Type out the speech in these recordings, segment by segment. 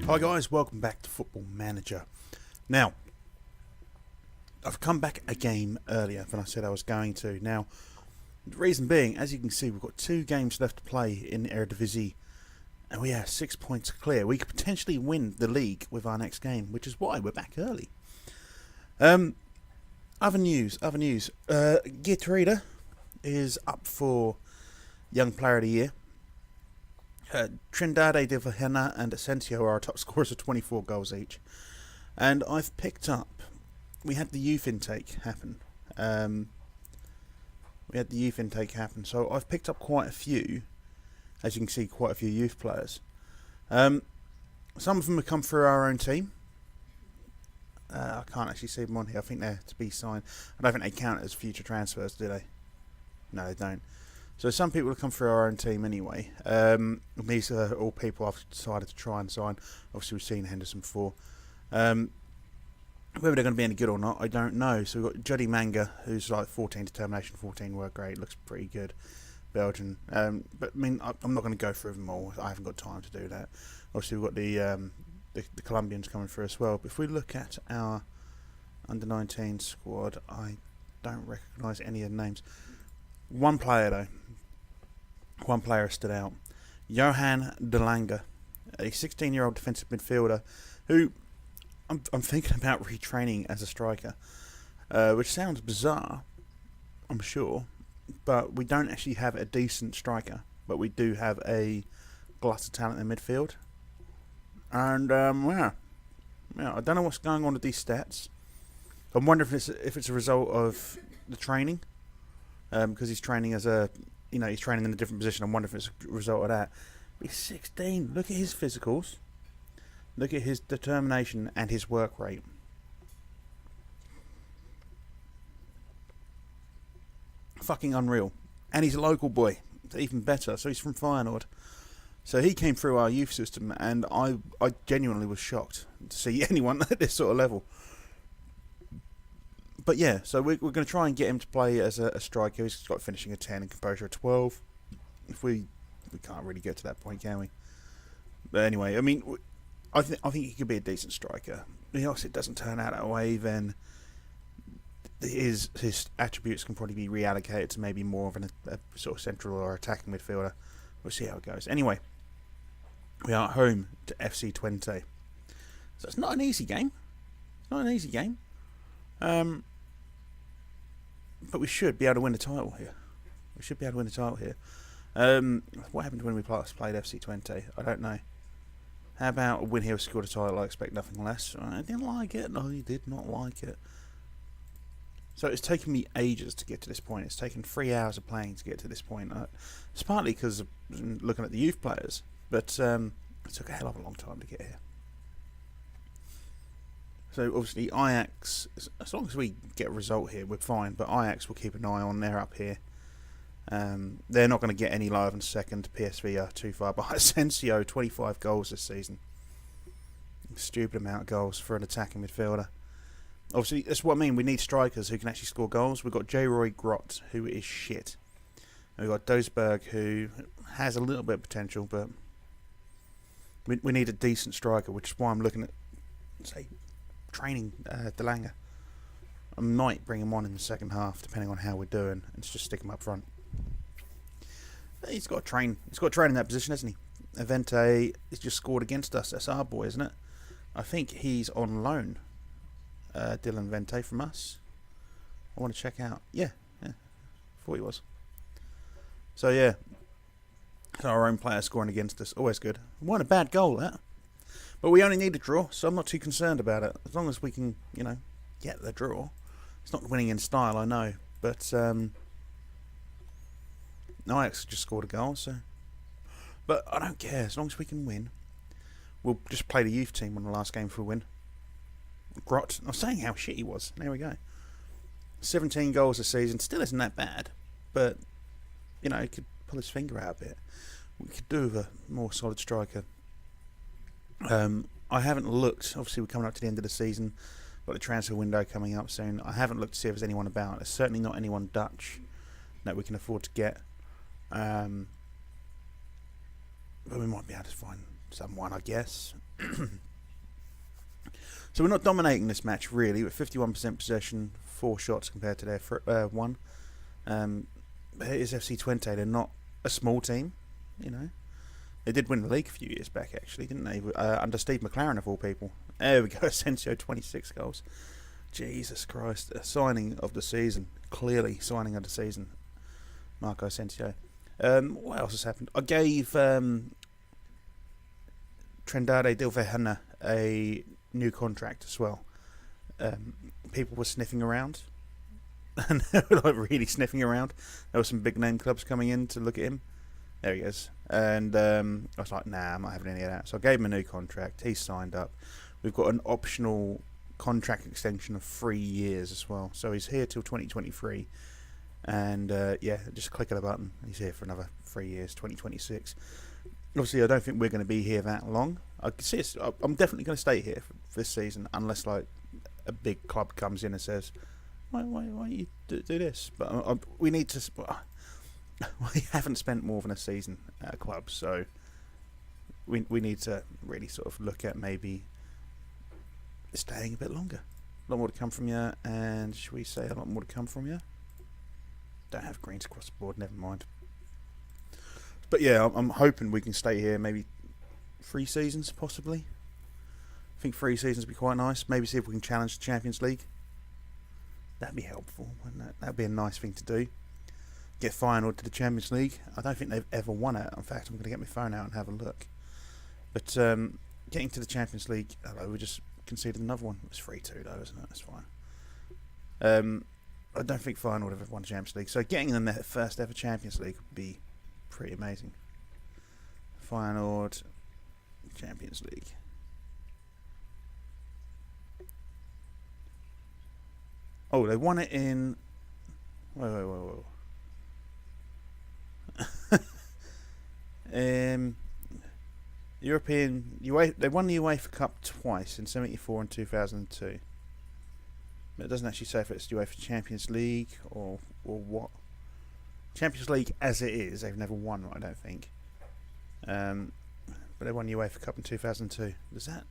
Hi guys, welcome back to Football Manager. Now, I've come back a game earlier than I said I was going to. Now, the reason being, as you can see, we've got 2 games left to play in the Eredivisie, and we are 6 points clear. We could potentially win the league with our next game, which is why we're back early. Other news. Geertruida is up for Young Player of the Year. Trindade de Vilhena and Asensio are our top scorers with 24 goals each. And I've picked up... We had the youth intake happen. So I've picked up quite a few. As you can see, quite a few youth players. Some of them have come through our own team. I can't actually see them on here. I think they're to be signed. I don't think they count as future transfers, do they? No, they don't. So some people have come through our own team anyway. These are all people I've decided to try and sign. Obviously, we've seen Henderson before. Whether they're going to be any good or not, I don't know. So we've got Juddy Manga, who's like 14 determination, 14 work rate, looks pretty good. Belgian. But I mean, I'm not going to go through them all. I haven't got time to do that. Obviously, we've got the Colombians coming through as well. But if we look at our under-19 squad, I don't recognise any of the names. One player though. One player stood out. Johan De Lange, a 16-year-old defensive midfielder who I'm thinking about retraining as a striker, which sounds bizarre, I'm sure, but we don't actually have a decent striker, but we do have a glut of talent in midfield. And I don't know what's going on with these stats. I'm wondering if it's a result of the training, because he's training as a, he's training in a different position. I wonder if it's a result of that. But he's 16. Look at his physicals. Look at his determination and his work rate. Fucking unreal. And he's a local boy. Even better. So he's from Feyenoord. So he came through our youth system, and I genuinely was shocked to see anyone at this sort of level. But yeah, so we're going to try and get him to play as a striker. He's got finishing a 10 and composure a 12. If we can't really get to that point, can we? But anyway, I mean, I think he could be a decent striker. If it doesn't turn out that way, then his attributes can probably be reallocated to maybe more of a sort of central or attacking midfielder. We'll see how it goes. Anyway, we are at home to FC20. So it's not an easy game. But we should be able to win the title here. What happened when we last played FC20? I don't know. How about a win here, scored a title? I expect nothing less. I didn't like it. No, you did not like it. So it's taken me ages to get to this point. It's taken 3 hours of playing to get to this point. It's partly because of looking at the youth players, but it took a hell of a long time to get here. So obviously Ajax, as long as we get a result here, we're fine. But Ajax will keep an eye on. They're up here. They're not going to get any lower than second. PSV are too far behind. Asensio, 25 goals this season. Stupid amount of goals for an attacking midfielder. Obviously, that's what I mean. We need strikers who can actually score goals. We've got J. Roy Grott, who is shit. And we've got Dosberg, who has a little bit of potential, but we need a decent striker, which is why I'm looking at, say, training De Lange. I might bring him on in the second half, depending on how we're doing, and just stick him up front. He's got to train. He's got to train in that position, hasn't he? Avente has just scored against us. That's our boy, isn't it? I think he's on loan. Dylan Vente from us. I want to check out. Yeah. Thought he was. So yeah. So our own player scoring against us. Always good. What a bad goal, that. But we only need a draw, so I'm not too concerned about it. As long as we can, get the draw. It's not winning in style, I know. But Ajax just scored a goal, so. But I don't care. As long as we can win. We'll just play the youth team on the last game for a win. Grott. I was saying how shit he was. There we go. 17 goals this season. Still isn't that bad. But, he could pull his finger out a bit. We could do with a more solid striker. I haven't looked. Obviously, we're coming up to the end of the season. Got the transfer window coming up soon. I haven't looked to see if there's anyone about. There's certainly not anyone Dutch that we can afford to get. But we might be able to someone, I guess. So we're not dominating this match really. With 51% possession, 4 shots compared to their 1. But it is FC20. They're not a small team, you know. They did win the league a few years back, actually, didn't they? Under Steve McLaren, of all people. There we go. Asensio, 26 goals. Jesus Christ. A signing of the season. Clearly, signing of the season. Marco Asensio. What else has happened? I gave Trindade Dilverhana a new contract as well. People were sniffing around. And they were like really sniffing around. There were some big name clubs coming in to look at him. There he is. And I was like, nah, I'm not having any of that. So I gave him a new contract. He's signed up. We've got an optional contract extension of 3 years as well. So he's here till 2023. And yeah, just click on the button. He's here for another 3 years, 2026. Obviously, I don't think we're going to be here that long. I can see I'm definitely going to stay here for this season, unless like a big club comes in and says, why you do this? But we need to... we haven't spent more than a season at a club, so we need to really sort of look at maybe staying a bit longer. A lot more to come from you, and should we say a lot more to come from you? Don't have greens across the board, never mind. But yeah, I'm hoping we can stay here maybe 3 seasons, possibly. I think 3 seasons would be quite nice. Maybe see if we can challenge the Champions League. That'd be helpful, wouldn't it? That'd be a nice thing to do. Get Feyenoord to the Champions League. I don't think they've ever won it. In fact, I'm going to get my phone out and have a look. But getting to the Champions League, hello, we just conceded another one. It was 3-2 though, isn't it? That's fine. I don't think Feyenoord have ever won the Champions League. So getting them their first ever Champions League would be pretty amazing. Feyenoord Champions League. Oh, they won it in... Whoa. European... They won the UEFA Cup twice, in 74 and 2002. But it doesn't actually say if it's UEFA Champions League or what. Champions League as it is, they've never won, I don't think. But they won the UEFA Cup in 2002. Does that...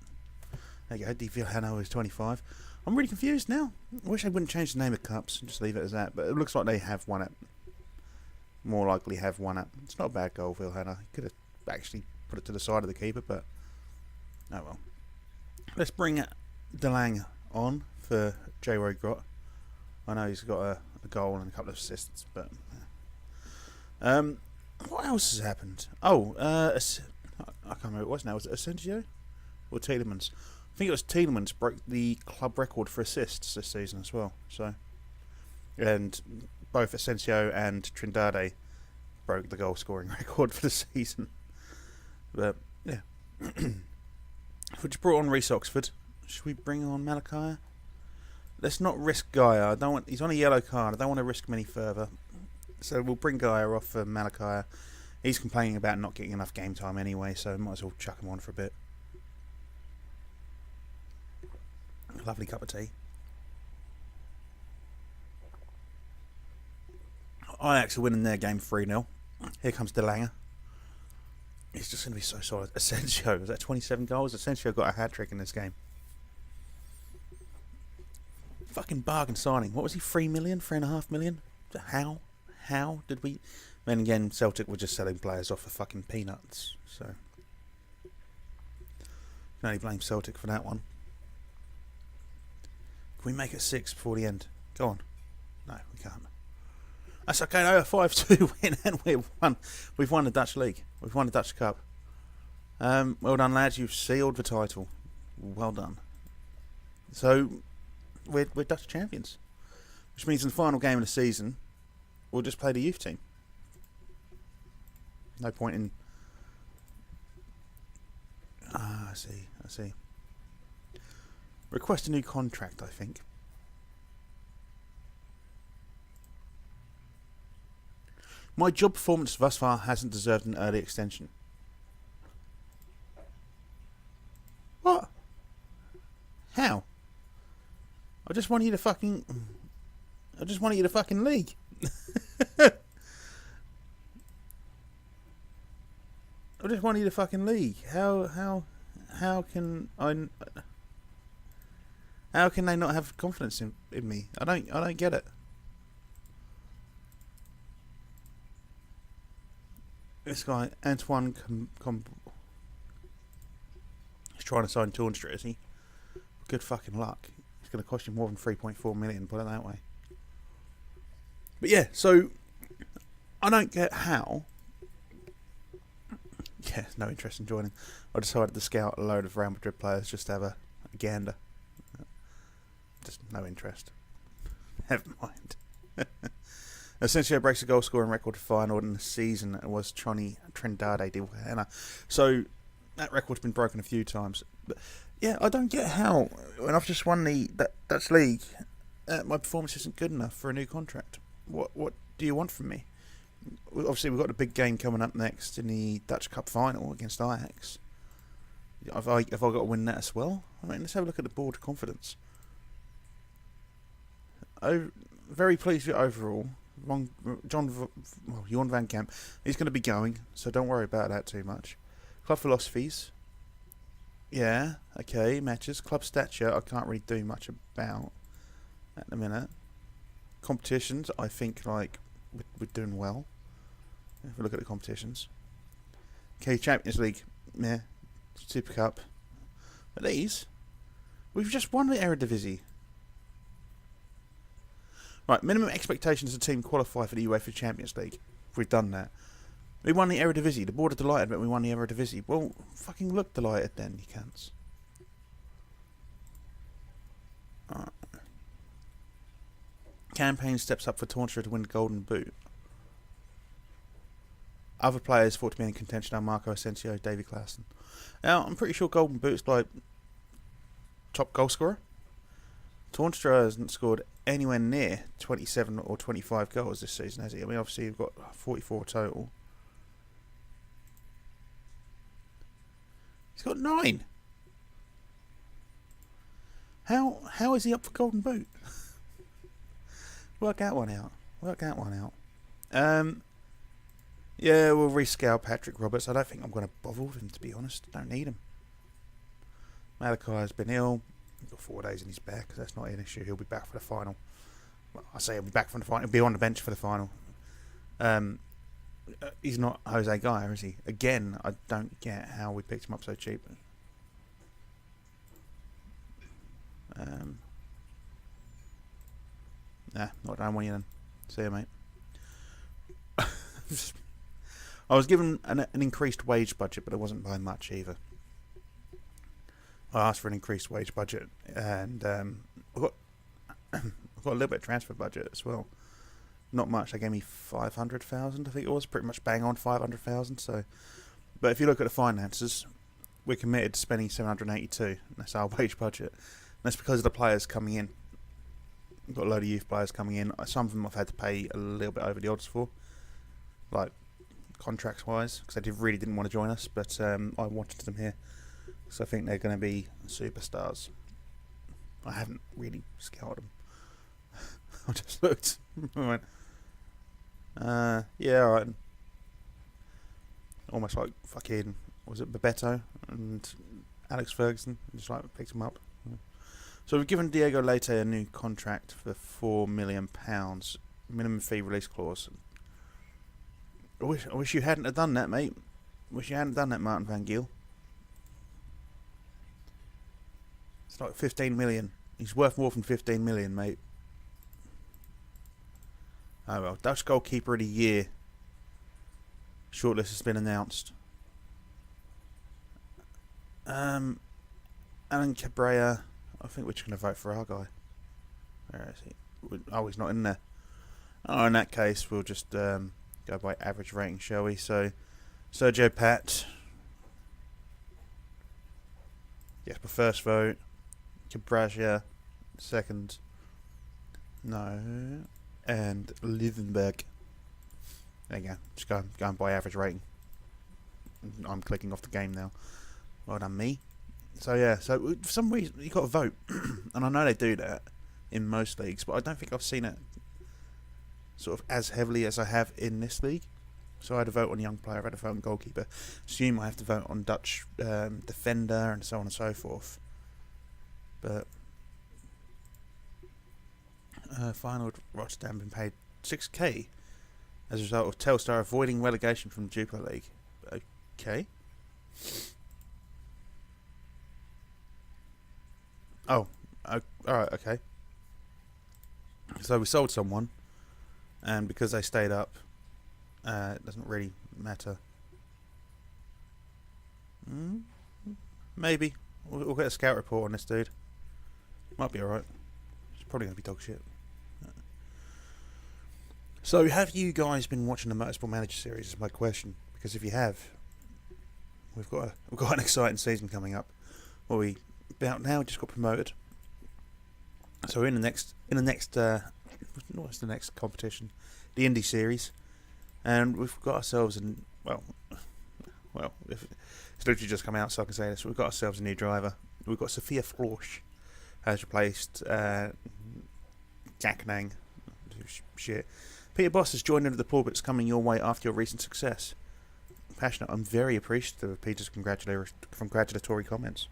There you go, Di Vilhano is 25. I'm really confused now. I wish they wouldn't change the name of cups and just leave it as that. But it looks like they have won it. More likely have won it. It's not a bad goal, Vilhana. He could have actually put it to the side of the keeper, but... Oh well. Let's bring Delang on for J. Roy Grott. I know he's got a goal and a couple of assists, but... what else has happened? Oh, I can't remember what it was now. Was it Asensio? Or Tielemans? I think it was Tielemans broke the club record for assists this season as well. So, and both Asensio and Trindade broke the goal scoring record for the season. But yeah, we just brought on Reece Oxford. Should we bring on Malachi? Let's not risk Gaia. I don't want. He's on a yellow card. I don't want to risk him any further. So we'll bring Gaia off for Malachi. He's complaining about not getting enough game time anyway, so might as well chuck him on for a bit. Lovely cup of tea. Ajax are winning their game 3-0. Here comes Delanger. He's just going to be so solid. Asensio, was that 27 goals? Asensio got a hat-trick in this game. Fucking bargain signing. What was he, 3 million? 3.5 million? How? How did we... Then again, Celtic were just selling players off for fucking peanuts. So, you can only blame Celtic for that one. Can we make it 6 before the end? Go on. No, we can't. That's okay, no, a 5-2 win, and we've won the Dutch League. We've won the Dutch Cup. Well done, lads. You've sealed the title. Well done. So, we're Dutch champions. Which means in the final game of the season, we'll just play the youth team. No point in... Ah, I see. Request a new contract, I think. My job performance thus far hasn't deserved an early extension. What? How? I just wanted you to fucking league. I just won you the fucking league. How can I? How can they not have confidence in me? I don't get it. This guy Antoine he's trying to sign Toornstra, is he? Good fucking luck. It's going to cost you more than 3.4 million. Put it that way. But yeah, so I don't get how. Yeah, no interest in joining. I decided to scout a load of Real Madrid players just to have a gander. Just no interest. Never mind. Essentially, breaks a goal scoring record for Feyenoord in the season. It was Trindade de Buena. So that record's been broken a few times. But yeah, I don't get how when I've just won the Dutch league, my performance isn't good enough for a new contract. What do you want from me? Obviously, we've got a big game coming up next in the Dutch Cup final against Ajax. Have I got to win that as well? I mean, let's have a look at the board confidence. Very pleased with overall. Jorn van Kamp, he's going to be going, so don't worry about that too much. Club philosophies, yeah, okay, matches. Club stature, I can't really do much about at the minute. Competitions, I think like we're doing well. If we look at the competitions, okay, Champions League, yeah, Super Cup. But these, we've just won the Eredivisie. Right, minimum expectations of the team qualify for the UEFA Champions League. We've done that. We won the Eredivisie. The board are delighted that we won the Eredivisie. Well, fucking look delighted then, you cunts. Right. Campaign steps up for Toornstra to win the Golden Boot. Other players thought to be in contention are Marco Asensio, David Klaassen. Now, I'm pretty sure Golden Boot's like top goal scorer. Toornstra hasn't scored anywhere near 27 or 25 goals this season, has he? I mean, obviously you've got 44 total. He's got 9. How is he up for Golden Boot? Work that one out. Yeah, we'll rescale Patrick Roberts. I don't think I'm going to bother with him, to be honest. Don't need him. Malachi has been ill. He's got 4 days in his back. That's not an issue. He'll be back for the final. Well, I say he'll be back for the final. He'll be on the bench for the final. He's not Jose Guy, is he? Again, I don't get how we picked him up so cheap. Nah, not done with you then. See you, mate. I was given an increased wage budget, but it wasn't by much either. I asked for an increased wage budget, and I've got a little bit of transfer budget as well. Not much. They gave me 500,000. I think it was pretty much bang on 500,000. So, but if you look at the finances, we're committed to spending 782. That's our wage budget. And that's because of the players coming in. We've got a load of youth players coming in. Some of them I've had to pay a little bit over the odds for, like contracts wise, because they really didn't want to join us, but I wanted them here. So I think they're going to be superstars. I haven't really scouted them. I just looked. I went, yeah, alright. Almost like fucking, was it Bebeto and Alex Ferguson? Just like picked them up. So we've given Diego Leite a new contract for £4 million. Minimum fee release clause. I wish you hadn't have done that, mate. Wish you hadn't done that, Martin van Giel. It's like 15 million. He's worth more than 15 million, mate. Oh well, Dutch goalkeeper of the year. Shortlist has been announced. Alan Cabrera. I think we're just going to vote for our guy. Where is he? Oh, he's not in there. Oh, in that case, we'll just go by average rating, shall we? So, Sergio Pat. Yes, my first vote. Cabrera, second. No. And Livenberg. There you go. Just going by average rating. I'm clicking off the game now. Well done, me. So yeah, so for some reason you got to vote, and I know they do that in most leagues, but I don't think I've seen it sort of as heavily as I have in this league. So I had a vote on young player, I had a vote on goalkeeper. Assume I have to vote on Dutch defender and so on and so forth. But Feyenoord Rotterdam been paid 6k as a result of Telstar avoiding relegation from the Jupiler League. Okay. Oh, alright, okay. So we sold someone, and because they stayed up, it doesn't really matter. Maybe. We'll get a scout report on this dude. Might be alright. It's probably going to be dog shit. So, have you guys been watching the Motorsport Manager series? Is my question. Because if you have, we've got an exciting season coming up. Well, we about now just got promoted. So we're in the next what's the next competition? The Indy series, and we've got ourselves it's literally just come out, so I can say this. We've got ourselves a new driver. We've got Sophia Flosch has replaced Jack Nang. Shit. Peter Boss has joined into the plaudits coming your way after your recent success. Passionate. I'm very appreciative of Peter's congratulatory comments.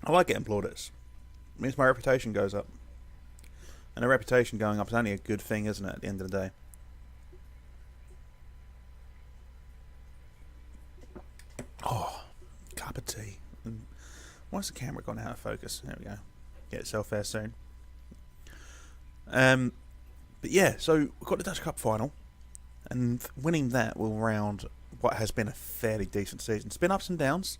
I like getting plaudits. It means my reputation goes up. And a reputation going up is only a good thing, isn't it, at the end of the day? Oh, cup of tea. Why's the camera gone out of focus? There we go. Get itself there soon. But yeah, so we've got the Dutch Cup final, and winning that will round what has been a fairly decent season. It's been ups and downs.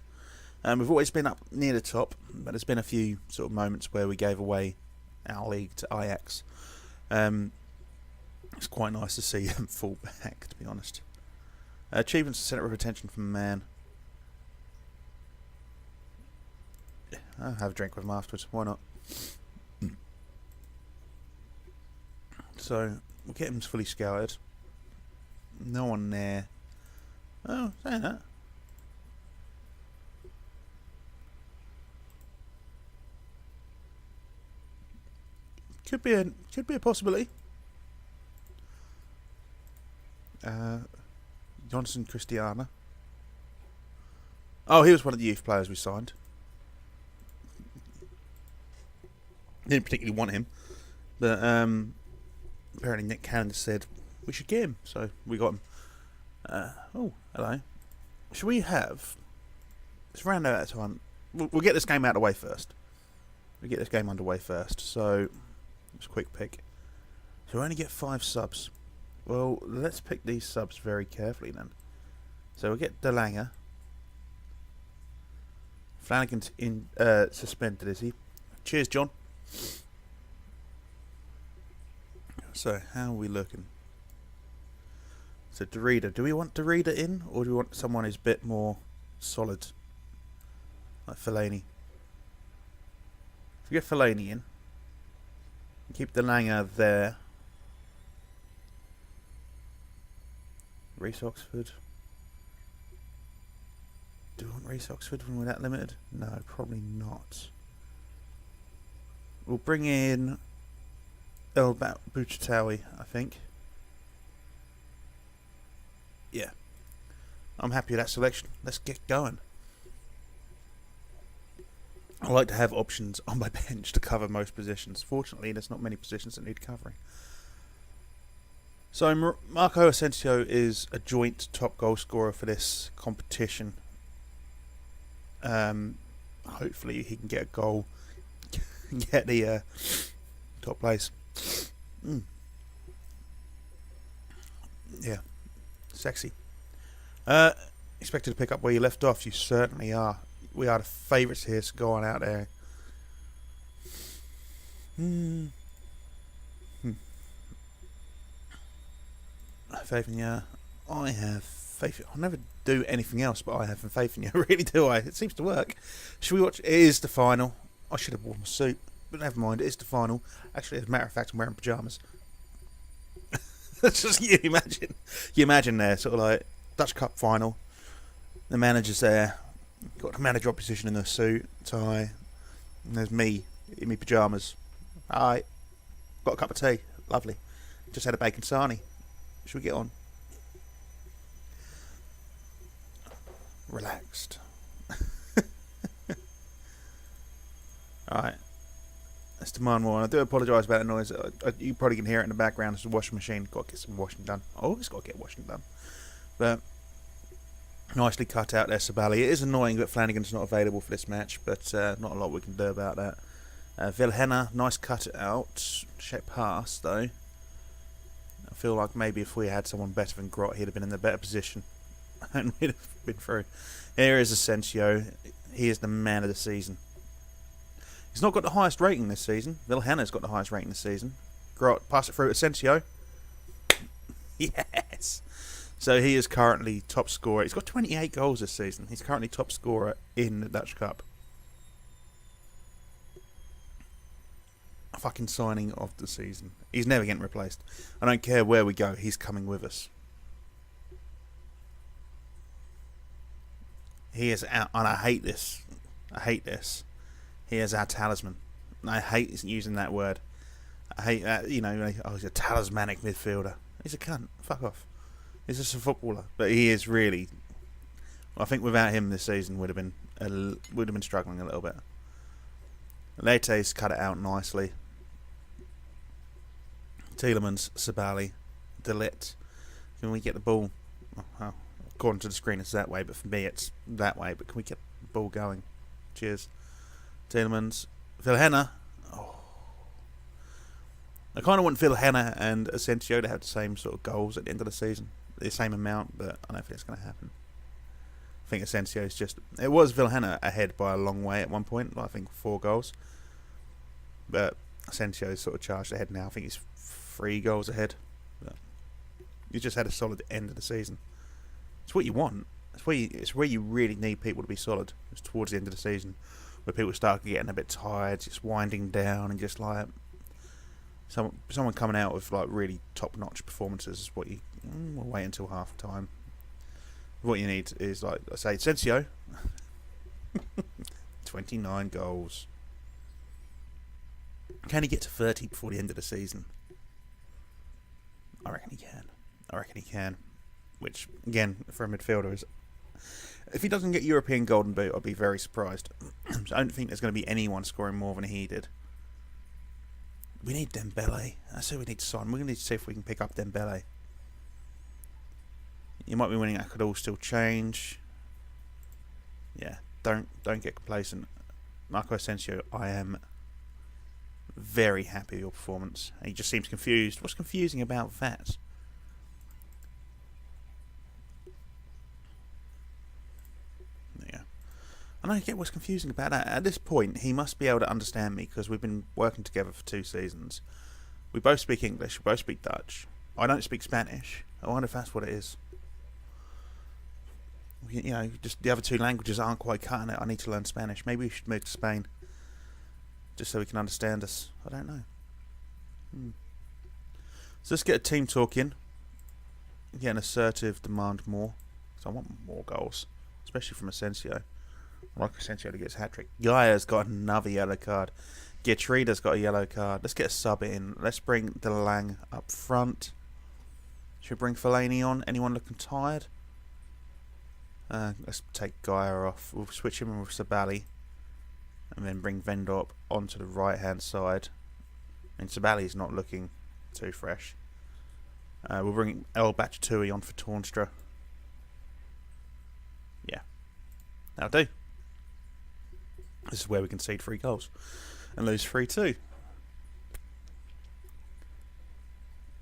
We've always been up near the top, but there's been a few sort of moments where we gave away our league to Ajax. It's quite nice to see them fall back, to be honest. Achievements are centre of attention from a man. Yeah, I'll have a drink with him afterwards, why not? So, we'll get him fully scouted. No one there. Oh, saying that. Could be a possibility. Johnson Christiana. Oh, he was one of the youth players we signed. Didn't particularly want him, but apparently Nick Cannon said we should get him, so we got him. Oh, hello. Should we have? Let's round out that time. We'll get this game out of the way first. We'll get this game underway first. So, just a quick pick. So we only get 5 subs. Well, let's pick these subs very carefully then. So we'll get Delanger. Flanagan's suspended, is he? Cheers, John. So, how are we looking? So, Derrida. Do we want Derrida in, or do we want someone who's a bit more solid? Like Fellaini. If we get Fellaini in, keep Delanger there. Reece Oxford. Do we want Reece Oxford when we're that limited? No, probably not. We'll bring in Elbat Buchatawi, I think. Yeah. I'm happy with that selection. Let's get going. I like to have options on my bench to cover most positions. Fortunately, there's not many positions that need covering. So, Marco Asensio is a joint top goal scorer for this competition. Hopefully, he can get a goal. Get the top place. Yeah. Sexy. Expected to pick up where you left off. You certainly are. We are the favourites here, so go on out there. Faith in you. I have faith. I'll never do anything else, but I have faith in you. Really do I? It seems to work. Should we watch? It is the final. I should have worn a suit, but never mind. It is the final. Actually, as a matter of fact, I'm wearing pyjamas. That's just you imagine. You imagine there, sort of like Dutch Cup final. The manager's there. Got the manager opposition in a suit, tie, and there's me in my pyjamas. Alright, got a cup of tea. Lovely. Just had a bacon sarnie. Should we get on? Relaxed. Alright. Let's demand more. And I do apologise about the noise. You probably can hear it in the background. It's a washing machine. Got to get some washing done. Always got to get washing done. But nicely cut out there, Sabali. It is annoying that Flanagan's not available for this match, but not a lot we can do about that. Vilhena, nice cut it out. Check pass, though. I feel like maybe if we had someone better than Grot, he'd have been in a better position. And we'd have been through. Here is Asensio. He is the man of the season. He's not got the highest rating this season. Vilhena's got the highest rating this season. Grot, pass it through to Asensio. Yes! So he is currently top scorer. He's got 28 goals this season. He's currently top scorer in the Dutch Cup. A fucking signing of the season. He's never getting replaced. I don't care where we go. He's coming with us. He is out, and I hate this. I hate this. He is our talisman. I hate using that word. I hate that, you know, oh, he's a talismanic midfielder. He's a cunt. Fuck off. He's just a footballer. But he is really... I think without him this season would have been struggling a little bit. Leite's cut it out nicely. Tielemans, Sabali, De Ligt. Can we get the ball? Oh, according to the screen it's that way, but for me it's that way. But can we get the ball going? Cheers. Tielemans. Vilhena. Oh. I kind of want Vilhena and Asensio to have the same sort of goals at the end of the season. The same amount, but I don't think it's going to happen. I think Asensio is just... It was Vilhena ahead by a long way at one point. I think 4 goals. But Asensio is sort of charged ahead now. I think he's 3 goals ahead. But you just had a solid end of the season. It's what you want. It's where you really need people to be solid. It's towards the end of the season, where people start getting a bit tired, just winding down, and just like someone coming out with like really top-notch performances is what you... We'll wait until half time. What you need is, like I say, Asensio. 29 goals. Can he get to 30 before the end of the season? I reckon he can. I reckon he can. Which, again, for a midfielder is... If he doesn't get European Golden Boot, I'll be very surprised. So I don't think there's going to be anyone scoring more than he did. We need Dembele. That's who we need to sign. We're going to need to see if we can pick up Dembele. You might be winning. That could all still change. Yeah, don't get complacent. Marco Asensio, I am very happy with your performance. He just seems confused. What's confusing about that? Yeah, I don't get what's confusing about that. At this point, he must be able to understand me because we've been working together for 2 seasons. We both speak English. We both speak Dutch. I don't speak Spanish. I wonder if that's what it is. You know, just the other 2 languages aren't quite cutting it. I need to learn Spanish. Maybe we should move to Spain, just so we can understand us. I don't know. So let's get a team talk in. Get an assertive demand more. So I want more goals, especially from Asensio. I like Asensio to get his hat-trick. Gaya's got another yellow card. Geertruida's got a yellow card. Let's get a sub in. Let's bring De Lang up front. Should we bring Fellaini on? Anyone looking tired? Let's take Gaia off. We'll switch him with Sabali. And then bring Vendorp onto the right-hand side. And Sabali's not looking too fresh. We'll bring El Bachatui on for Tornstra. Yeah. That'll do. This is where we concede 3 goals. And lose 3-2.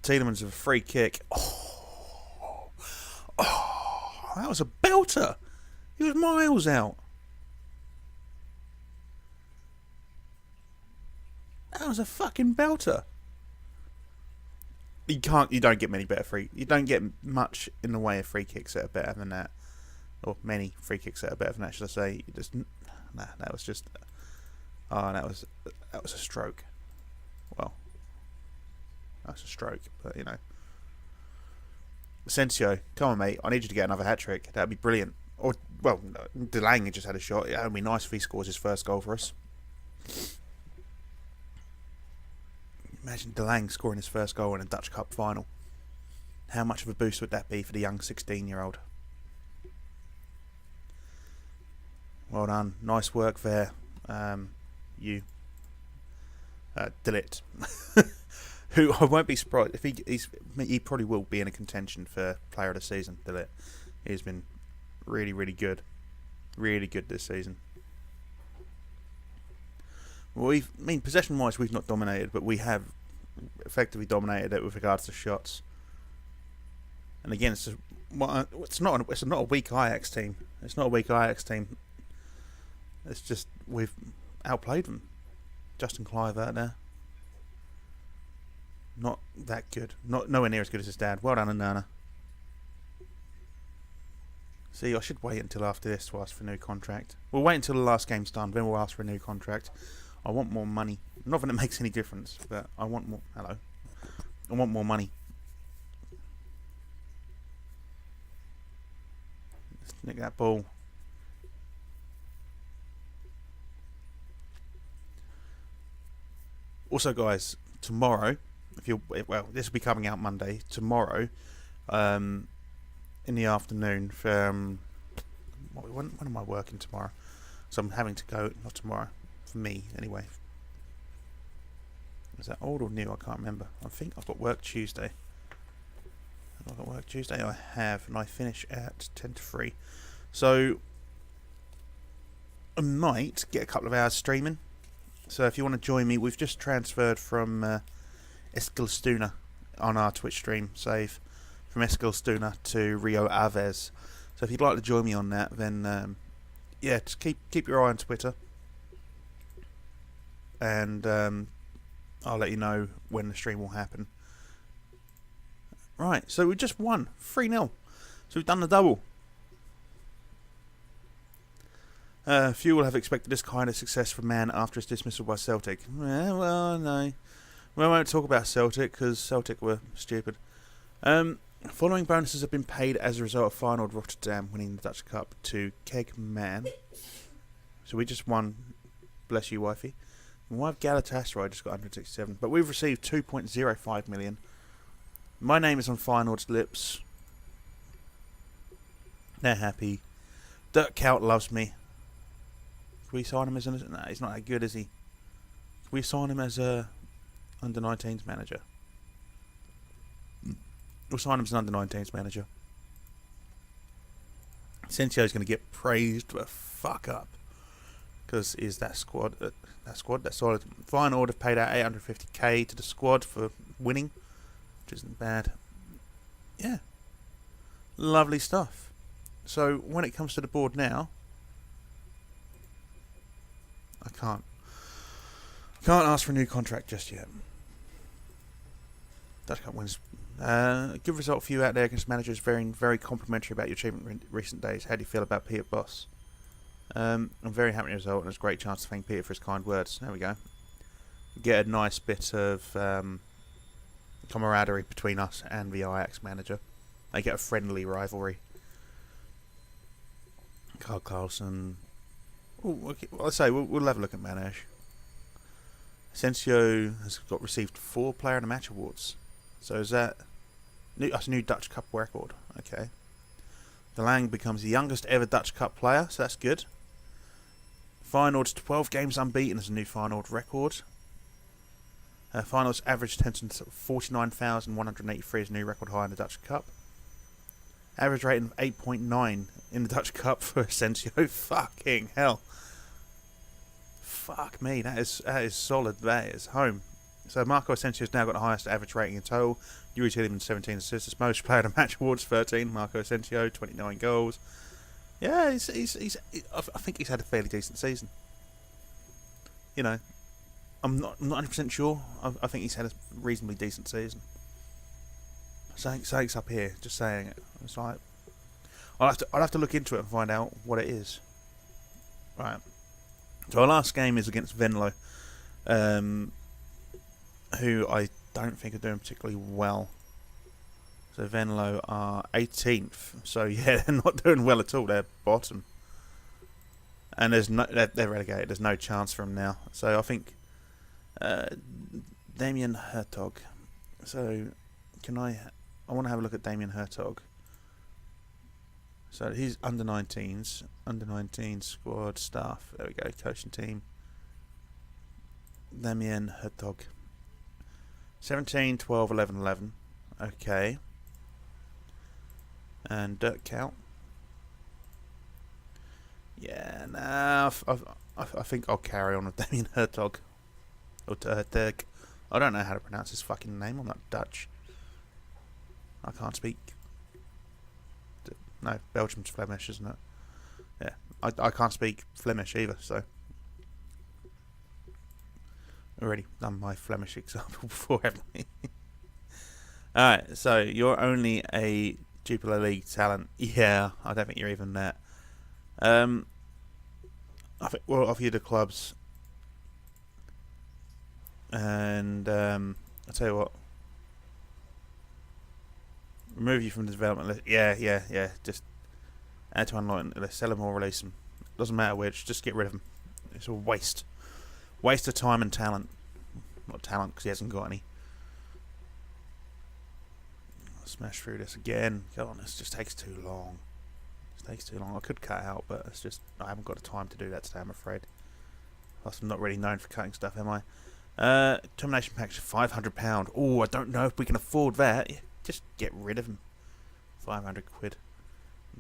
Tielemans with a free kick. Oh, that was a belter. He was miles out. That was a fucking belter. You don't get many better you don't get much in the way of free kicks that are better than that. Or many free kicks that are better than that, should I say. That was just... Oh, that was a stroke. Well, that's a stroke, but you know. Asensio, come on, mate. I need you to get another hat-trick. That'd be brilliant. Or, well, De Lang just had a shot. It would be nice if he scores his first goal for us. Imagine De Lang scoring his first goal in a Dutch Cup final. How much of a boost would that be for the young 16-year-old? Well done. Nice work there. You. Dillit. Who I won't be surprised if he probably will be in a contention for Player of the Season. Dillit. He's been really, really good. Really good this season. Well, possession-wise, we've not dominated, but we have effectively dominated it with regards to shots. And again, it's not a weak Ajax team. It's not a weak Ajax team. It's just we've outplayed them. Justin Kluivert there. Not that good. Nowhere near as good as his dad. Well done, Anana. See, I should wait until after this to ask for a new contract. We'll wait until the last game's done, then we'll ask for a new contract. I want more money. Not that it makes any difference, but I want more. Hello. I want more money. Let's nick that ball. Also, guys, tomorrow, this will be coming out Monday. Tomorrow, in the afternoon, when am I working tomorrow? So I'm having to go. Not tomorrow, for me anyway. Is that old or new? I can't remember. I think I've got work Tuesday. Have I got work Tuesday? I have, and I finish at 10 to 3. So I might get a couple of hours streaming. So if you want to join me, we've just transferred from Eskilstuna on our Twitch stream, save from Eskilstuna to Rio Aves. So if you'd like to join me on that, then just keep your eye on Twitter, and I'll let you know when the stream will happen. Right, so we just won 3-0. So we've done the double. Few will have expected this kind of success from Man after his dismissal by Celtic. Well, no. We won't talk about Celtic because Celtic were stupid. Following bonuses have been paid as a result of Feyenoord Rotterdam winning the Dutch Cup to Keg Man. So we just won. Bless you, wifey. My wife Galatasaray just got 167. But we've received 2.05 million. My name is on Feyenoord's lips. They're happy. Dirk Kuyt loves me. Can we sign him as no, he's not that good, is he? Can we sign him as a under-19s manager? We'll sign him as an under-19s manager. Sensio's going to get praised the fuck up because is that squad that's solid. Feyenoord have paid out 850k to the squad for winning, which isn't bad. Yeah, lovely stuff. So when it comes to the board now, I can't ask for a new contract just yet. Dutch Cup wins. Good result for you out there against managers. Very, very complimentary about your achievement in recent days. How do you feel about Peter Boss? I'm very happy with the result, and it's a great chance to thank Peter for his kind words. There we go. Get a nice bit of camaraderie between us and the Ajax manager. They get a friendly rivalry. Carl Carlson. Well, let's say we'll have a look at Manage. Asensio has received 4 Player of the Match awards. So is that that's a new Dutch Cup record? Okay. De Lang becomes the youngest ever Dutch Cup player, so that's good. Feyenoord's 12 games unbeaten is a new Feyenoord record. Feyenoord's average attendance of 49,183 is a new record high in the Dutch Cup. Average rating of 8.9 in the Dutch Cup for Asensio. Fucking hell. Fuck me, that is solid. That is home. So Marco Asensio's now got the highest average rating in total. Yuri Tielemans 17 assists. Most Player of the Match awards 13. Marco Asensio 29 goals. Yeah, I think he's had a fairly decent season. You know, I'm not 100% sure. I think he's had a reasonably decent season. Saying's up here, just saying it. It's like I'll have to look into it and find out what it is. Right. So our last game is against Venlo, who I don't think are doing particularly well. So Venlo are 18th. So yeah, they're not doing well at all. They're bottom, and they're relegated. There's no chance for them now. So I think the Damien Hertog. So, I want to have a look at Damien Hertog. So he's under 19s, under 19 squad staff. There we go, coaching team. Damien Hertog. 17, 12, 11, 11. Okay. And dirt count. Yeah, nah, I think I'll carry on with Damien Hertog. Or Hertog. I don't know how to pronounce his fucking name. I'm not Dutch. I can't speak. No, Belgium's Flemish, isn't it? Yeah, I can't speak Flemish either, so. Already done my Flemish example before, haven't we? Alright, so you're only a Jupiler League talent. Yeah, I don't think you're even that. I think we'll offer you the clubs. And I'll tell you what. Remove you from the development list. Yeah. Just add to unlock list. Sell them or release them. Doesn't matter which. Just get rid of them. It's a waste. Waste of time and talent. Not talent because he hasn't got any. I'll smash through this again. Come on, this just takes too long. It takes too long. I could cut out, but it's just I haven't got the time to do that today, I'm afraid. Plus, I'm not really known for cutting stuff, am I? Termination package, £500. Oh, I don't know if we can afford that. Just get rid of him. 500 quid.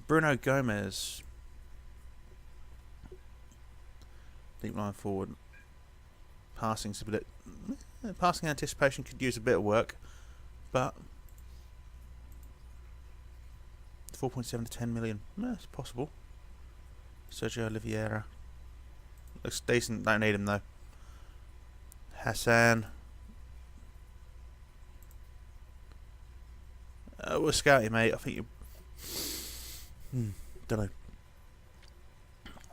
Bruno Gomez. Deep line forward. Passing's a bit. Passing anticipation could use a bit of work, but 4.7 to 10 million. It's possible. Sergio Oliveira. Looks decent. Don't need him though. Hassan. We'll scout you, mate. I think you. Don't know.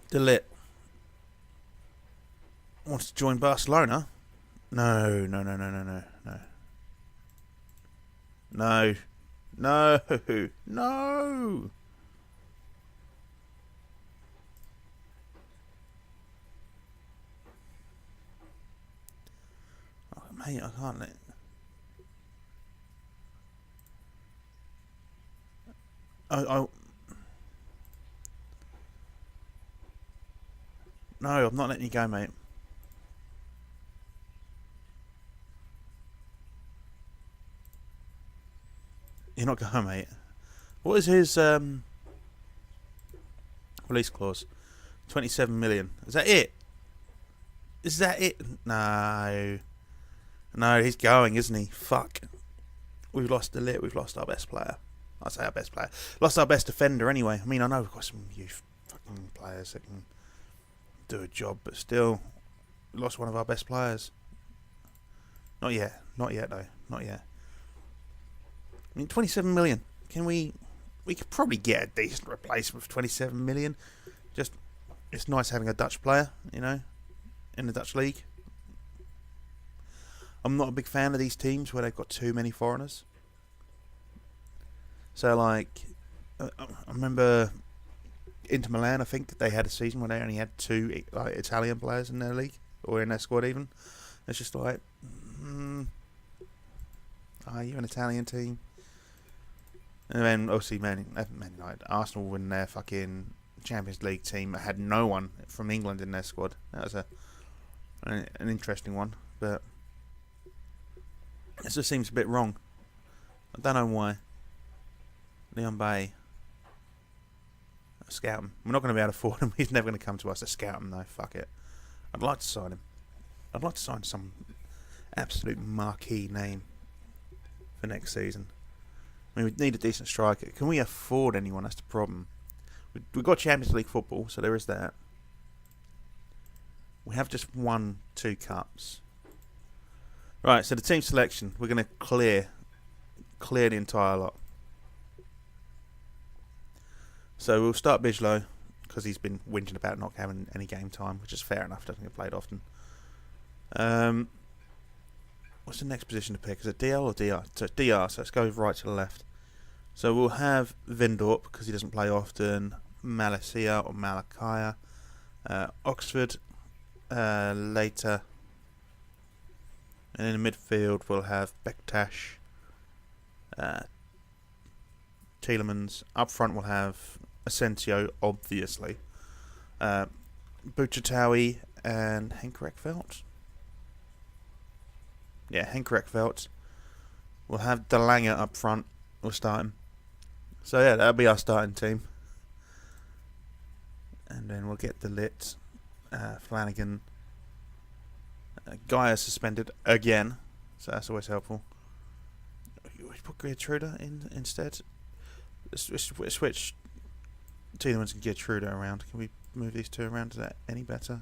Delit wants to join Barcelona. No. Oh, mate, I can't let. No, I'm not letting you go, mate. You're not going, mate. What is his release clause? 27 million. Is that it? Is that it? No, he's going, isn't he? Fuck. We've lost the lit. We've lost our best player. I say our best player. Lost our best defender anyway. I mean, I know we've got some youth fucking players that can do a job, but still, we lost one of our best players. Not yet though. Not yet. I mean, 27 million. Can we could probably get a decent replacement for 27 million. Just, it's nice having a Dutch player, you know, in the Dutch league. I'm not a big fan of these teams where they've got too many foreigners. So, like, I remember Inter Milan, I think they had a season where they only had 2 like Italian players in their league, or in their squad even. It's just like, are you an Italian team? And then, obviously, Man United, Arsenal in their fucking Champions League team had no one from England in their squad. That was an interesting one, but it just seems a bit wrong. I don't know why. Leon Bay. Scout him. We're not going to be able to afford him. He's never going to come to us to scout him, though. Fuck it. I'd like to sign him. I'd like to sign some absolute marquee name for next season. I mean, we need a decent striker. Can we afford anyone? That's the problem. We've got Champions League football, so there is that. We have just won 2 cups. Right, so the team selection. We're going to clear the entire lot. So we'll start Bijlow, because he's been whinging about not having any game time, which is fair enough, doesn't get played often. What's the next position to pick? Is it DL or DR? So it's DR, so let's go right to the left. So we'll have Vindorp, because he doesn't play often, Malacia or Malakaya, Oxford, later. And in the midfield, we'll have Bektash, Tielemans. Up front, we'll have Asensio, obviously. Buchatawi and Henk Rekveld. Yeah, Henk Rekveld. We'll have De Lange up front. We'll start him. So yeah, that'll be our starting team. And then we'll get De Ligt, Flanagan. Guy is suspended again, so that's always helpful. We put Geertruida in instead. Switch Tielemans and Geertruida around. Can we move these two around? Is that any better?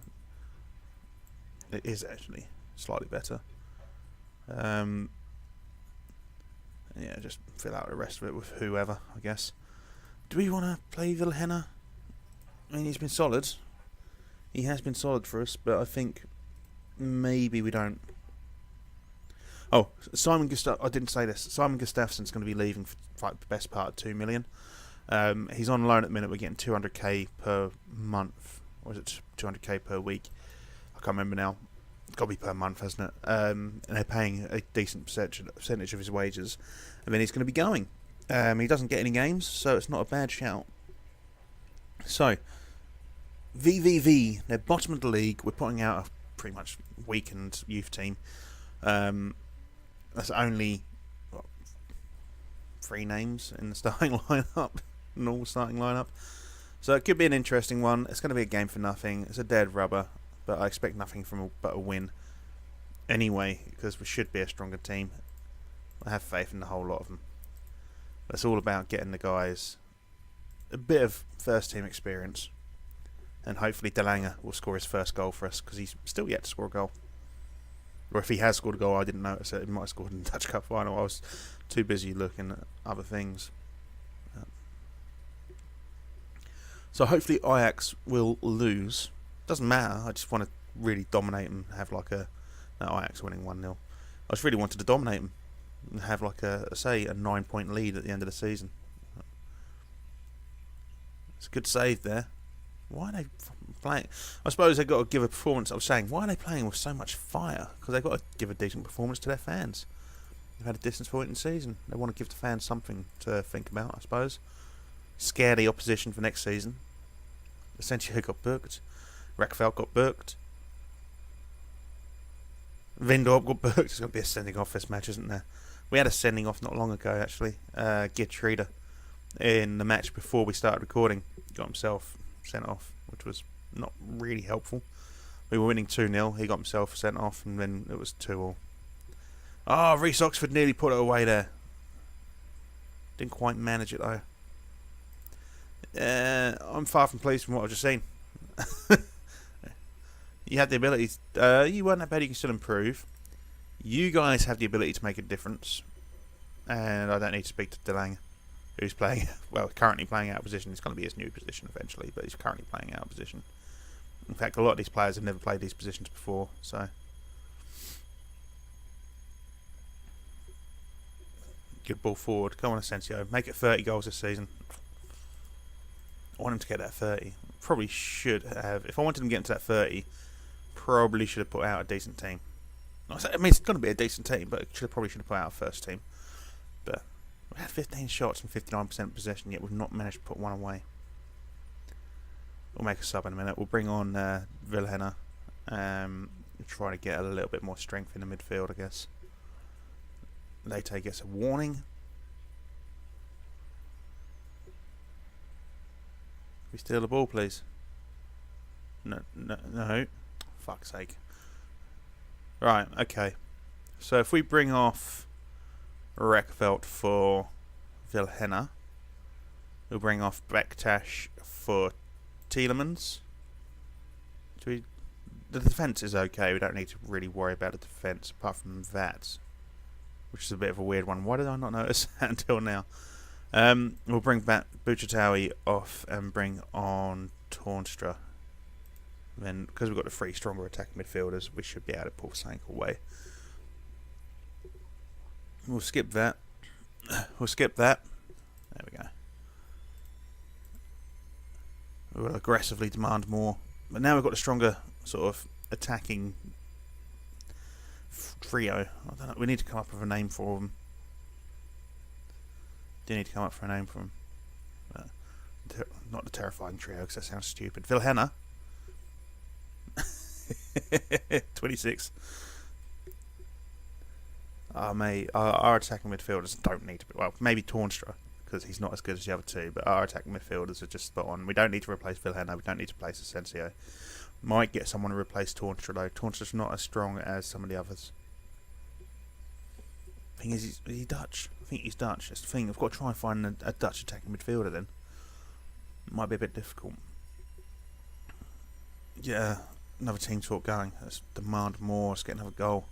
It is actually slightly better. Yeah, just fill out the rest of it with whoever, I guess. Do we want to play Vilhena? I mean, he's been solid. He has been solid for us, but I think maybe we don't. Oh, Simon Gustaf. I didn't say this. Simon Gustafsson's going to be leaving for like the best part of 2 million. He's on loan at the minute. We're getting 200k per month, or is it 200k per week? I can't remember now. It's got to be per month, hasn't it? And they're paying a decent percentage of his wages, and then he's going to be going. He doesn't get any games, so it's not a bad shout. So, VVV, they're bottom of the league. We're putting out a pretty much weakened youth team. That's only 3 names in the starting lineup, normal starting lineup. So it could be an interesting one. It's going to be a game for nothing. It's a dead rubber, but I expect nothing but a win anyway, because we should be a stronger team. I have faith in the whole lot of them. But it's all about getting the guys a bit of first team experience, and hopefully De Lange will score his first goal for us, because he's still yet to score a goal. Or if he has scored a goal, I didn't notice it. He might have scored in the Dutch Cup final. I was too busy looking at other things. So hopefully Ajax will lose. Doesn't matter. I just want to really dominate and have like a Ajax winning 1-0. I just really wanted to dominate them and have like a 9-point lead at the end of the season. It's a good save there. Why are they playing? I suppose they've got to give a performance. I was saying, why are they playing with so much fire? Because they've got to give a decent performance to their fans. They've had a distance point in the season. They want to give the fans something to think about, I suppose. Scare the opposition for next season. Asensio got booked. Rekveld got booked. Vindorp got booked. There's going to be a sending off this match, isn't there? We had a sending off not long ago, actually. Geertruida, in the match before we started recording, got himself sent off, which was not really helpful. We were winning 2-0. He got himself sent off, and then it was 2-2. Oh, Reece Oxford nearly put it away there. Didn't quite manage it, though. I'm far from pleased from what I've just seen. You had the ability. You weren't that bad. You can still improve. You guys have the ability to make a difference. And I don't need to speak to De Lange, who's playing, well, currently playing out of position. It's going to be his new position eventually, but he's currently playing out of position. In fact, a lot of these players have never played these positions before, so. Good ball forward. Come on, Asensio. Make it 30 goals this season. I want him to get that 30. Probably should have. If I wanted him to get into that 30, probably should have put out a decent team. I mean, it's going to be a decent team, but probably should have put out a first team. But we had 15 shots and 59% possession, yet we've not managed to put one away. We'll make a sub in a minute. We'll bring on Vilhena. Try to get a little bit more strength in the midfield, I guess. Lete gets a warning. We steal the ball, please. No. Fuck's sake. Right, okay. So if we bring off Rekveld for Vilhena, we'll bring off Bektash for Tielemans. The defence is okay. We don't need to really worry about the defence apart from that, which is a bit of a weird one. Why did I not notice that until now? We'll bring back Buchatawi off and bring on Tornstra. Then, because we've got the 3 stronger attacking midfielders, we should be able to pull something away. We'll skip that. There we go. We'll aggressively demand more. But now we've got a stronger sort of attacking trio. I don't know. We need to come up with a name for them. Do need to come up for a name for them. Not the terrifying trio, because that sounds stupid. Vilhena. 26. Mate, our attacking midfielders don't need to be... Well, maybe Tornstra, because he's not as good as the other two, but our attacking midfielders are just spot on. We don't need to replace Vilhena. We don't need to replace Asensio. Might get someone to replace Tornstra, though. Tornstra's not as strong as some of the others. Thing is he Dutch? I think he's Dutch. That's the thing. I've got to try and find a Dutch attacking midfielder then. It might be a bit difficult. Yeah, another team talk going. Let's demand more. Let's get another goal.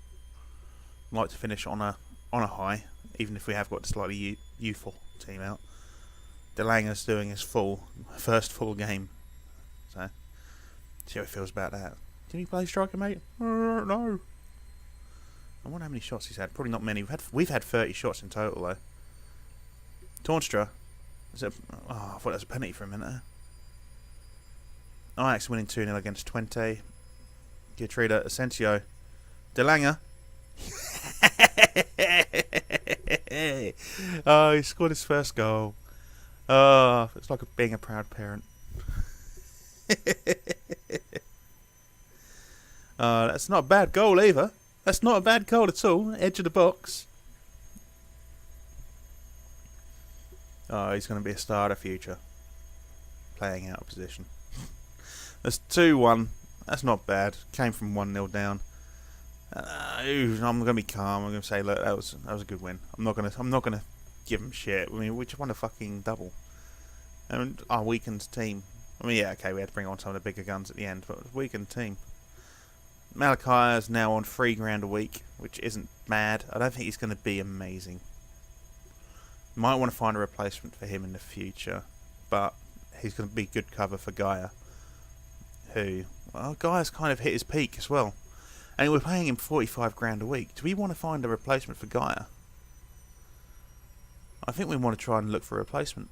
I'd like to finish on a high, even if we have got a slightly youthful team out. De Lange's doing his first full game. So, see how it feels about that. Did he play striker, mate? No. I wonder how many shots he's had. Probably not many. We've had 30 shots in total, though. Tornstra. I thought that was a penalty for a minute there. Ajax winning 2-0 against Twente. Geertruida, Asensio. De Lange. Oh, he scored his first goal. Oh, it's like being a proud parent. That's not a bad goal either. That's not a bad goal at all. Edge of the box. Oh, he's going to be a star of the future. Playing out of position. That's 2-1. That's not bad. Came from 1-0 down. I'm going to be calm. I'm going to say, look, that was a good win. I'm not going to give him shit. I mean, we just won a fucking double. And our weakened team. I mean, yeah, okay, we had to bring on some of the bigger guns at the end, but it was a weakened team. Malachi is now on $3,000 a week, which isn't bad. I don't think he's going to be amazing. Might want to find a replacement for him in the future, but he's going to be good cover for Gaia, who, well, Gaia's kind of hit his peak as well. And we're paying him $45,000 a week. Do we want to find a replacement for Gaia? I think we want to try and look for a replacement.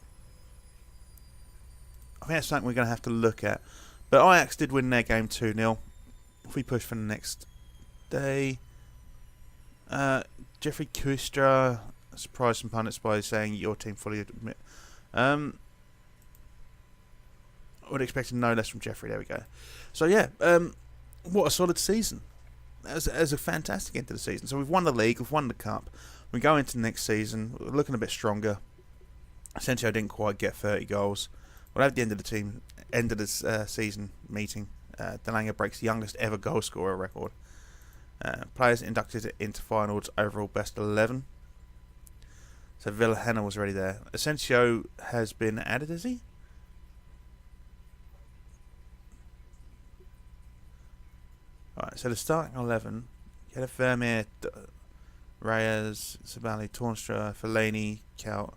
I think that's something we're going to have to look at. But Ajax did win their game 2-0. If we push for the next day, Jeffrey Kustra surprised some pundits by saying your team fully admit. I would expect no less from Jeffrey. There we go. So yeah, what a solid season. As a fantastic end to the season. So we've won the league, we've won the cup. We go into the next season, we're looking a bit stronger. Asensio didn't quite get 30 goals. We'll have the end of this season meeting. De Lange breaks the youngest ever goal scorer record. Players inducted into Feyenoord's overall best 11. So Vilhena was already there. Asensio has been added, is he? Alright, so the starting 11, you had a Vermeer, Reyes, Sabali, Tornstra, Fellaini, Kaut,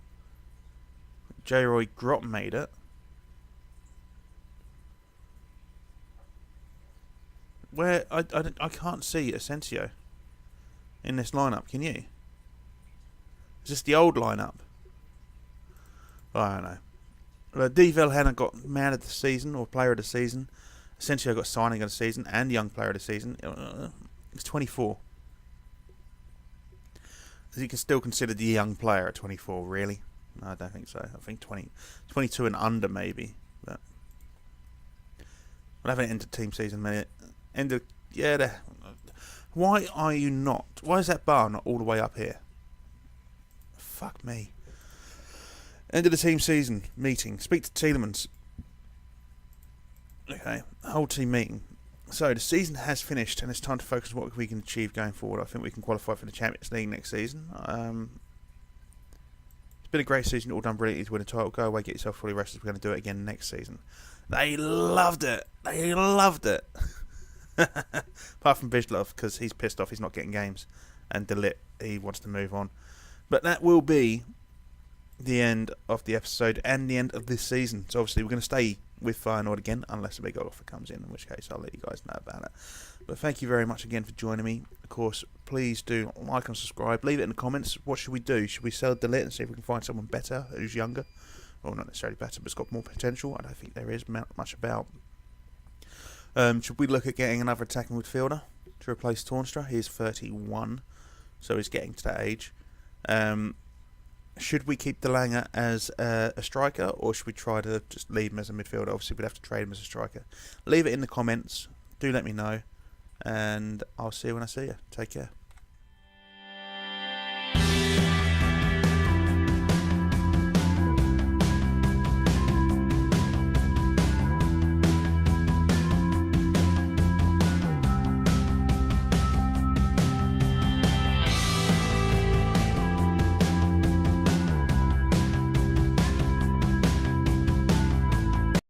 J-Roy Grott made it. Where I can't see Asensio in this lineup. Can you? Is this the old lineup? I don't know. D. Vilhena got man of the season or player of the season. Asensio got signing of the season and young player of the season. He's 24. Is he can still consider the young player at 24? Really? No, I don't think so. I think 22 and under maybe. But we'll have an end of team season minute. Why are you not? Why is that bar not all the way up here? Fuck me. End of the team season meeting. Speak to Tielemans. Okay, whole team meeting. So the season has finished, and it's time to focus on what we can achieve going forward. I think we can qualify for the Champions League next season. It's been a great season. All done brilliantly to win a title. Go away, get yourself fully rested. We're going to do it again next season. They loved it. They loved it. Apart from Vizlov, because he's pissed off he's not getting games, and Delit, he wants to move on. But that will be the end of the episode and the end of this season. So obviously we're going to stay with Feyenoord again, unless a big offer comes in which case I'll let you guys know about it. But thank you very much again for joining me. Of course, please do like and subscribe. Leave it in the comments. What should we do? Should we sell Delit and see if we can find someone better who's younger? Well, not necessarily better, but it's got more potential. I don't think there is much about. Should we look at getting another attacking midfielder? to replace Toornstra. He's 31, so he's getting to that age. Should we keep De Lange as a striker, or should we try to just leave him as a midfielder? Obviously, we'd have to trade him as a striker. Leave it in the comments. Do let me know, and I'll see you when I see you. Take care.